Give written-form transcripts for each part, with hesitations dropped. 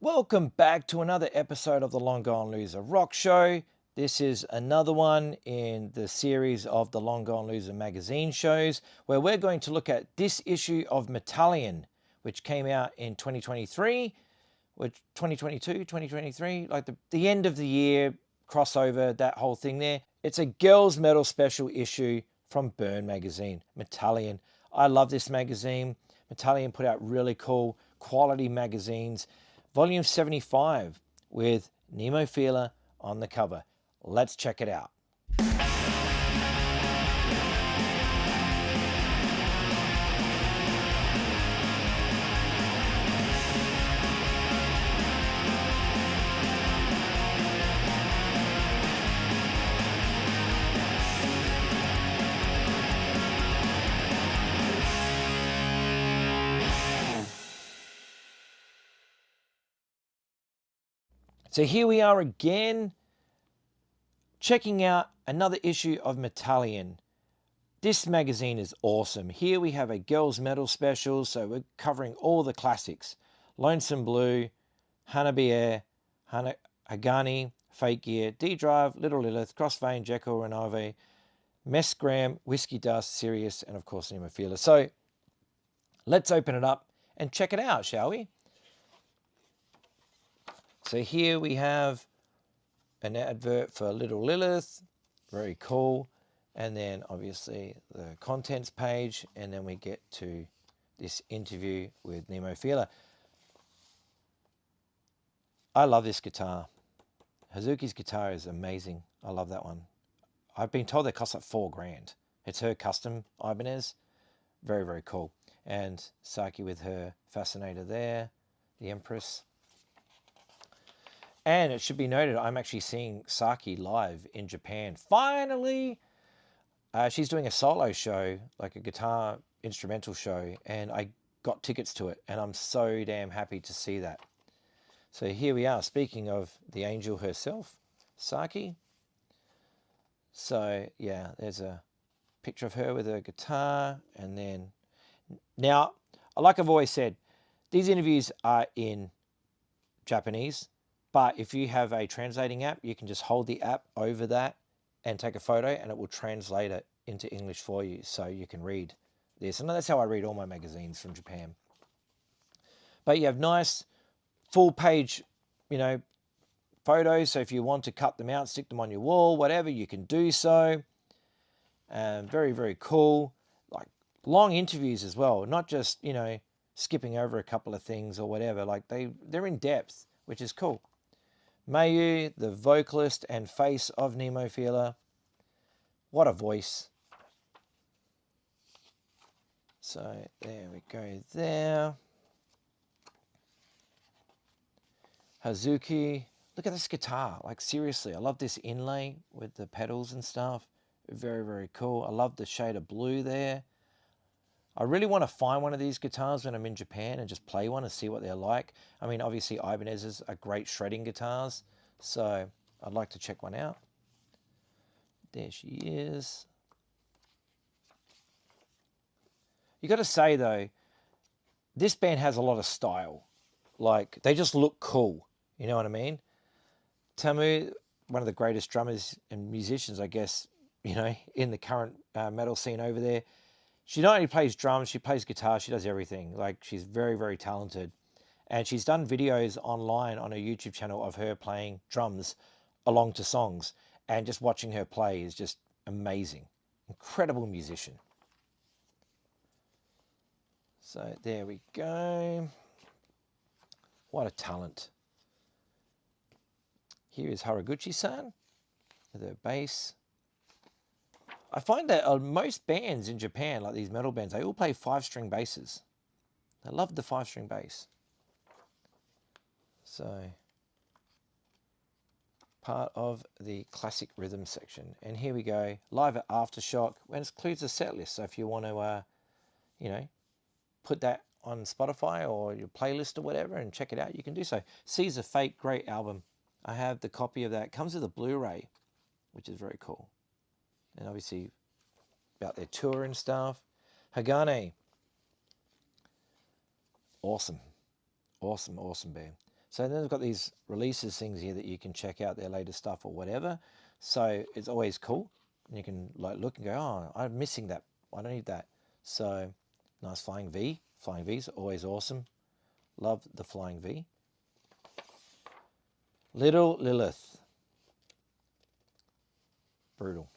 Welcome back to another episode of the Long Gone Loser Rock Show. This is another one in the series of the Long Gone Loser magazine shows where we're going to look at this issue of Metallion, which came out in 2023, which 2022, 2023, like the end of the year crossover, that whole thing there. It's a girls metal special issue from Burn magazine, Metallion. I love this magazine. Metallion put out really cool quality magazines. Volume 75 with Nemophila on the cover. Let's check it out. So here we are again, checking out another issue of Metallion. This magazine is awesome. Here we have a girls metal special, so we're covering all the classics. Lonesome Blue, Hanabie, Hagane, Fake Gear, D-Drive, Little Lilith, Crossvein, Jekyll, Renave, Messgram, Whiskey Dust, Sirius, and of course Nemophila. So let's open it up and check it out, shall we? So here we have an advert for Little Lilith, very cool. And then obviously the contents page, and then we get to this interview with Nemophila. I love this guitar. Hazuki's guitar is amazing. I love that one. I've been told it costs like $4,000. It's her custom Ibanez. Very, very cool. And Saki with her fascinator there, the Empress. And it should be noted, I'm actually seeing Saki live in Japan. Finally! She's doing a solo show, like a guitar instrumental show, and I got tickets to it, and I'm so damn happy to see that. So here we are, speaking of the angel herself, Saki. So yeah, there's a picture of her with her guitar, and then now, like I've always said, these interviews are in Japanese, but if you have a translating app, you can just hold the app over that and take a photo, and it will translate it into English for you, so you can read this. And that's how I read all my magazines from Japan. But you have nice full page, photos. So if you want to cut them out, stick them on your wall, whatever, you can do so. Very, very cool. Like long interviews as well, not just, skipping over a couple of things or whatever. Like they're in depth, which is cool. Mayu, the vocalist and face of Nemophila. What a voice. So there we go there. Hazuki. Look at this guitar. Like seriously, I love this inlay with the pedals and stuff. Very, very cool. I love the shade of blue there. I really want to find one of these guitars when I'm in Japan and just play one and see what they're like. I mean, obviously Ibanez's are great shredding guitars, so I'd like to check one out. There she is. You got to say though, this band has a lot of style. Like they just look cool. You know what I mean? Tamu, one of the greatest drummers and musicians, I guess, in the current metal scene over there. She not only plays drums, she plays guitar, she does everything. Like she's very, very talented. And she's done videos online on her YouTube channel of her playing drums along to songs. And just watching her play is just amazing. Incredible musician. So there we go. What a talent. Here is Haraguchi-san with her bass. I find that most bands in Japan, like these metal bands, they all play 5-string basses. I love the 5-string bass. So, part of the classic rhythm section. And here we go, live at Aftershock, when it includes a set list. So if you want to, put that on Spotify or your playlist or whatever and check it out, you can do so. Caesar Fate, great album. I have the copy of that. It comes with a Blu-ray, which is very cool. And obviously about their tour and stuff. Hagane. Awesome. Awesome, awesome band. So then they've got these releases things here that you can check out their latest stuff or whatever. So it's always cool. And you can like look and go, oh, I'm missing that. I don't need that. So nice Flying V. Flying V's always awesome. Love the Flying V. Little Lilith. Brutal.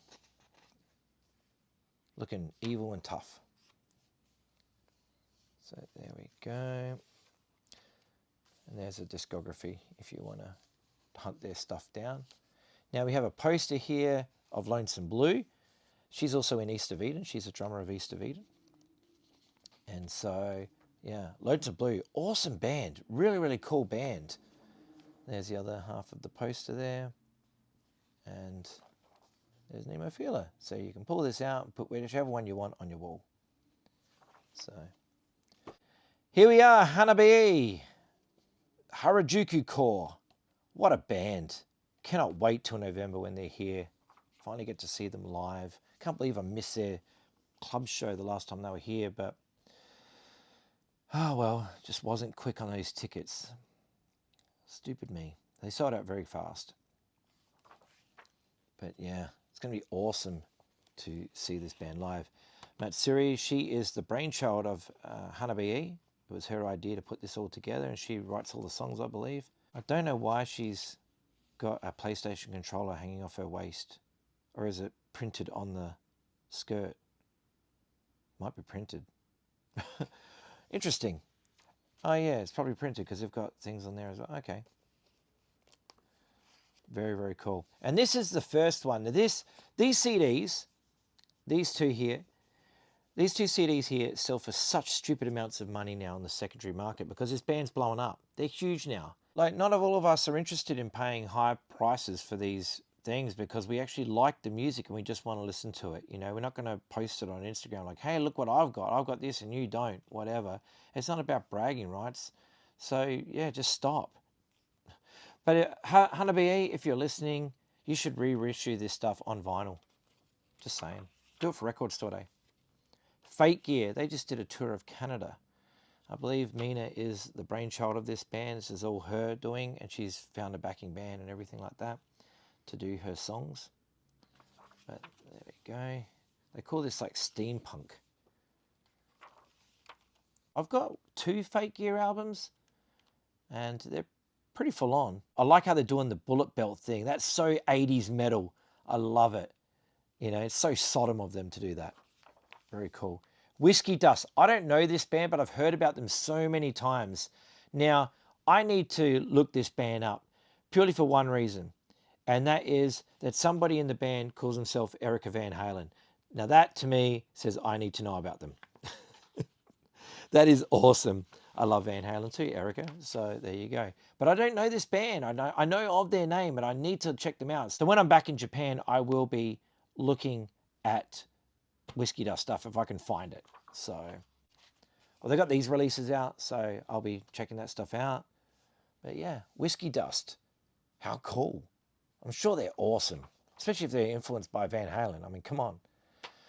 Looking evil and tough. So there we go. And there's a discography if you want to hunt their stuff down. Now we have a poster here of Lonesome Blue. She's also in East of Eden. She's a drummer of East of Eden. And so, yeah, Lonesome Blue, awesome band. Really, really cool band. There's the other half of the poster there. And there's Nemophila. So you can pull this out and put whichever one you want on your wall. So here we are, Hanabie. Harajuku Core. What a band. Cannot wait till November when they're here. Finally get to see them live. Can't believe I missed their club show the last time they were here, but oh well, just wasn't quick on those tickets. Stupid me. They sold out very fast. But yeah, it's going to be awesome to see this band live. Matsuri, she is the brainchild of Hanabie. It was her idea to put this all together, and she writes all the songs, I believe. I don't know why she's got a PlayStation controller hanging off her waist. Or is it printed on the skirt? Might be printed. Interesting. Oh yeah, it's probably printed because they've got things on there as well. Okay. Very, very cool. And this is the first one. Now these CDs, these two two CDs here sell for such stupid amounts of money now on the secondary market because this band's blowing up. They're huge now. Like, not all of us are interested in paying high prices for these things because we actually like the music and we just want to listen to it. You know, we're not going to post it on Instagram like, hey, look what I've got. I've got this and you don't, whatever. It's not about bragging rights. So, yeah, just stop. But Hanabie, if you're listening, you should reissue this stuff on vinyl. Just saying. Do it for Record Store Day. Fake Gear, they just did a tour of Canada. I believe Mina is the brainchild of this band. This is all her doing, and she's found a backing band and everything like that to do her songs. But there we go. They call this like steampunk. I've got 2 Fake Gear albums, and they're pretty full on. I like how they're doing the bullet belt thing. That's so 80s metal. I love it. You know, it's so Sodom of them to do that. Very cool. Whiskey Dust. I don't know this band, but I've heard about them so many times. Now, I need to look this band up purely for one reason, and that is that somebody in the band calls himself Erica Van Halen. Now, that to me says I need to know about them. That is awesome. I love Van Halen too, Erica. So there you go. But I don't know this band. I know of their name, but I need to check them out. So when I'm back in Japan, I will be looking at Whiskey Dust stuff if I can find it. So, well, they got these releases out, so I'll be checking that stuff out. But yeah, Whiskey Dust. How cool. I'm sure they're awesome, especially if they're influenced by Van Halen. I mean, come on.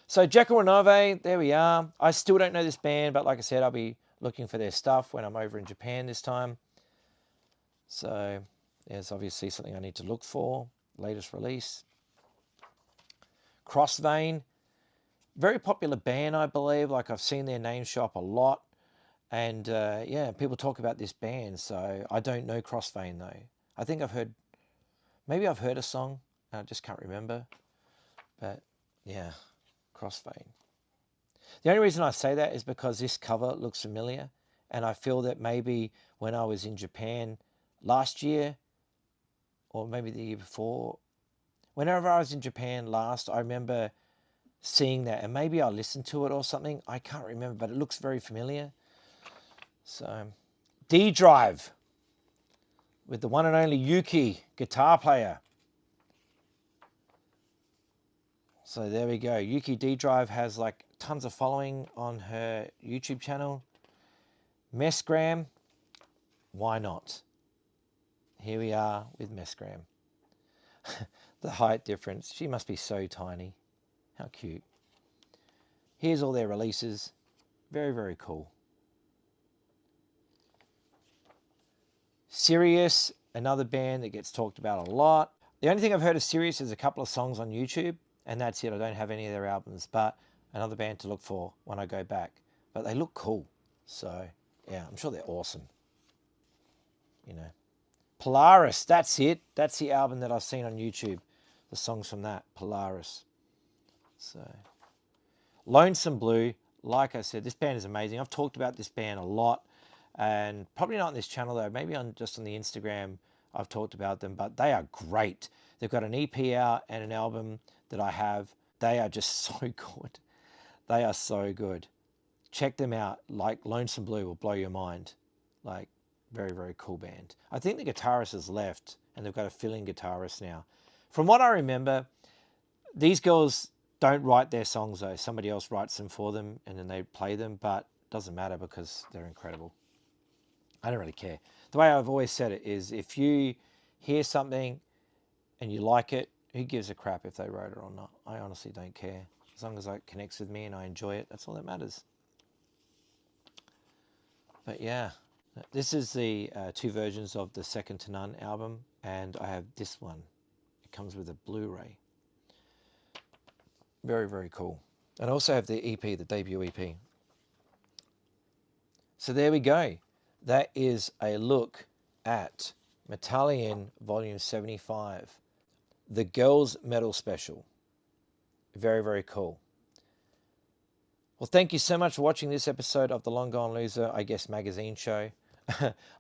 So Jekyll Renove, there we are. I still don't know this band, but like I said, I'll be looking for their stuff when I'm over in Japan this time. So there's obviously something I need to look for. Latest release. Crossvein. Very popular band, I believe. Like, I've seen their name show up a lot. And yeah, people talk about this band. So I don't know Crossvein though. I think maybe I've heard a song. I just can't remember. But yeah, Crossvein. The only reason I say that is because this cover looks familiar. And I feel that maybe when I was in Japan last year, or maybe the year before, whenever I was in Japan last, I remember seeing that, and maybe I listened to it or something. I can't remember, but it looks very familiar. So, D Drive with the one and only Yuki, guitar player. So there we go. Yuki D Drive has like tons of following on her YouTube channel. Messgram, why not? Here we are with Messgram. The height difference. She must be so tiny. How cute. Here's all their releases. Very, very cool. Sirius, another band that gets talked about a lot. The only thing I've heard of Sirius is a couple of songs on YouTube, and that's it. I don't have any of their albums, but another band to look for when I go back. But they look cool. So, yeah, I'm sure they're awesome. You know. Polaris, that's it. That's the album that I've seen on YouTube. The songs from that, Polaris. So, Lonesome Blue, like I said, this band is amazing. I've talked about this band a lot, and probably not on this channel though. Maybe just on the Instagram I've talked about them, but they are great. They've got an EP out and an album that I have. They are just so good. They are so good. Check them out. Like Lonesome Blue will blow your mind. Like, very, very cool band. I think the guitarist has left and they've got a fill-in guitarist now. From what I remember, these girls don't write their songs though. Somebody else writes them for them and then they play them, but it doesn't matter because they're incredible. I don't really care. The way I've always said it is if you hear something and you like it, who gives a crap if they wrote it or not? I honestly don't care. As long as it connects with me and I enjoy it, that's all that matters. But yeah, this is the two versions of the Second to None album, and I have this one. It comes with a Blu-ray. Very, very cool. And I also have the EP, the debut EP. So there we go. That is a look at Metallion Volume 75, the Girls Metal Special. Very, very cool. Well, thank you so much for watching this episode of the Long Gone Loser, I guess, magazine show.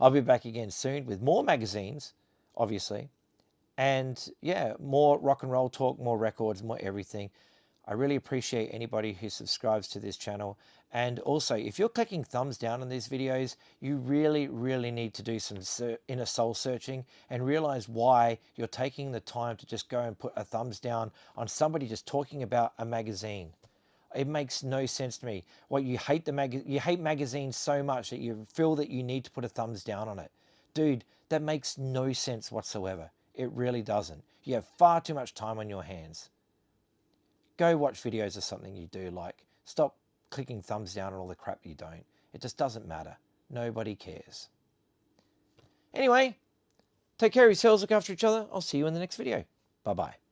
I'll be back again soon with more magazines, obviously. And yeah, more rock and roll talk, more records, more everything. I really appreciate anybody who subscribes to this channel. And also, if you're clicking thumbs down on these videos, you really, really need to do some inner soul searching and realize why you're taking the time to just go and put a thumbs down on somebody just talking about a magazine. It makes no sense to me. What you hate you hate magazines so much that you feel that you need to put a thumbs down on it. Dude, that makes no sense whatsoever. It really doesn't. You have far too much time on your hands. Go watch videos of something you do like. Stop clicking thumbs down on all the crap you don't. It just doesn't matter. Nobody cares. Anyway, take care of yourselves, look after each other. I'll see you in the next video. Bye-bye.